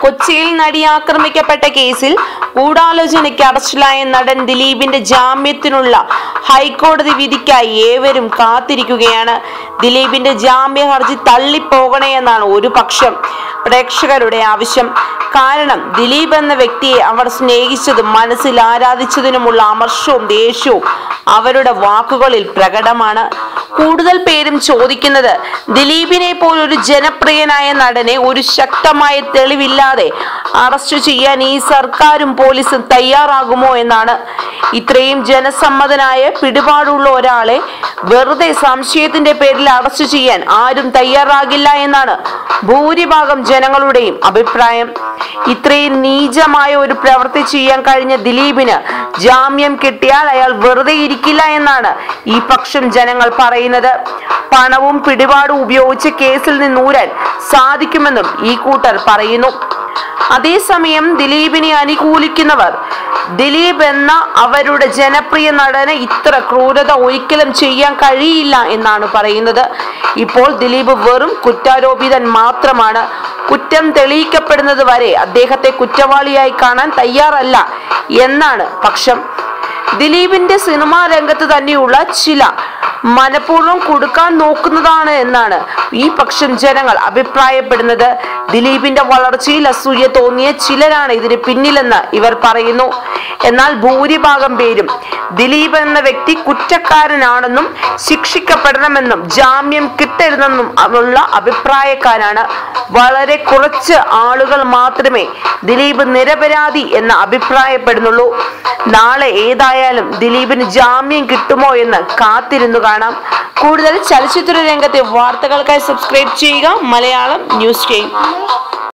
കൊച്ചിയിൽ നടി ആക്രമിക്കപ്പെട്ട കേസിൽ ഗൂഢാലോചനയ്ക്ക് അറസ്റ്റിലായ നടൻ ദിലീപിന്റെ ജാമ്യത്തിനുള്ള ഹൈക്കോടതി വിധിക്കായി ഏവരും കാത്തിരിക്കുകയാണ്. ദിലീപിന്റെ ജാമ്യ ഹർജി തള്ളിപ്പോകണേ എന്നാണ് ഒരു പക്ഷം പ്രേക്ഷകരുടെ ആവശ്യം. കാരണം ദിലീപ് എന്ന വ്യക്തിയെ അവർ സ്നേഹിച്ചതും മനസ്സിൽ ആരാധിച്ചതിനുമുള്ള അമർഷവും ദേഷ്യവും അവരുടെ വാക്കുകളിൽ പ്രകടമാണ്. കൂടുതൽ പേരും ചോദിക്കുന്നത് ദിലീപിനെ പോലൊരു ജനപ്രിയനായ നടനെ ഒരു ശക്തമായ തെളിവില്ലാതെ അറസ്റ്റ് ചെയ്യാൻ ഈ സർക്കാരും പോലീസും തയ്യാറാകുമോ എന്നാണ്. ഇത്രയും ജനസമ്മതനായ പിടിപാടുള്ള ഒരാളെ വെറുതെ സംശയത്തിന്റെ പേരിൽ അറസ്റ്റ് ചെയ്യാൻ ആരും തയ്യാറാകില്ല എന്നാണ് ഭൂരിഭാഗം ജനങ്ങളുടെയും അഭിപ്രായം. ഇത്രയും നീചമായ ഒരു പ്രവൃത്തി ചെയ്യാൻ കഴിഞ്ഞ ദിലീപിന് ജാമ്യം കിട്ടിയാൽ അയാൾ വെറുതെ ഇരിക്കില്ല എന്നാണ് ഈ പക്ഷം ജനങ്ങൾ പറയുന്നത്. പണവും പിടിപാടും ഉപയോഗിച്ച് കേസിൽ നിന്നൂരാൻ സാധിക്കുമെന്നും ഈ കൂട്ടർ പറയുന്നു. അതേസമയം ദിലീപിനെ അനുകൂലിക്കുന്നവർ ദിലീപ് എന്ന അവരുടെ ജനപ്രിയ നടന് ഇത്ര ക്രൂരത ഒരിക്കലും ചെയ്യാൻ കഴിയില്ല എന്നാണ് പറയുന്നത്. ഇപ്പോൾ ദിലീപ് വെറും കുറ്റാരോപിതൻ മാത്രമാണ്. കുറ്റം തെളിയിക്കപ്പെടുന്നത് വരെ അദ്ദേഹത്തെ കുറ്റവാളിയായി കാണാൻ തയ്യാറല്ല എന്നാണ് പക്ഷം. ദിലീപിന്റെ സിനിമാ രംഗത്ത് തന്നെയുള്ള ചില മനഃപൂർവ്വം കൊടുക്കാൻ നോക്കുന്നതാണ് എന്നാണ് ഈ പക്ഷം ജനങ്ങൾ അഭിപ്രായപ്പെടുന്നത്. ദിലീപിന്റെ വളർച്ചയിൽ അസൂയ തോന്നിയ ചിലരാണ് ഇതിന് പിന്നിലെന്ന് ഇവർ പറയുന്നു. എന്നാൽ ഭൂരിഭാഗം പേരും ദിലീപ് എന്ന വ്യക്തി കുറ്റക്കാരനാണെന്നും ശിക്ഷിക്കപ്പെടണമെന്നും ജാമ്യം കിട്ടരുതെന്നും ഉള്ള അഭിപ്രായക്കാരാണ്. വളരെ കുറച്ച് ആളുകൾ മാത്രമേ ദിലീപ് നിരപരാധി എന്ന് അഭിപ്രായപ്പെടുന്നുള്ളൂ. നാളെ ഏതായാലും ദിലീപിന് ജാമ്യം കിട്ടുമോ എന്ന് കാത്തിരുന്നു കാണാം. കൂടുതൽ ചലച്ചിത്ര രംഗത്തെ വാർത്തകൾക്കായി സബ്സ്ക്രൈബ് ചെയ്യുക മലയാളം ന്യൂസ് ടൈം.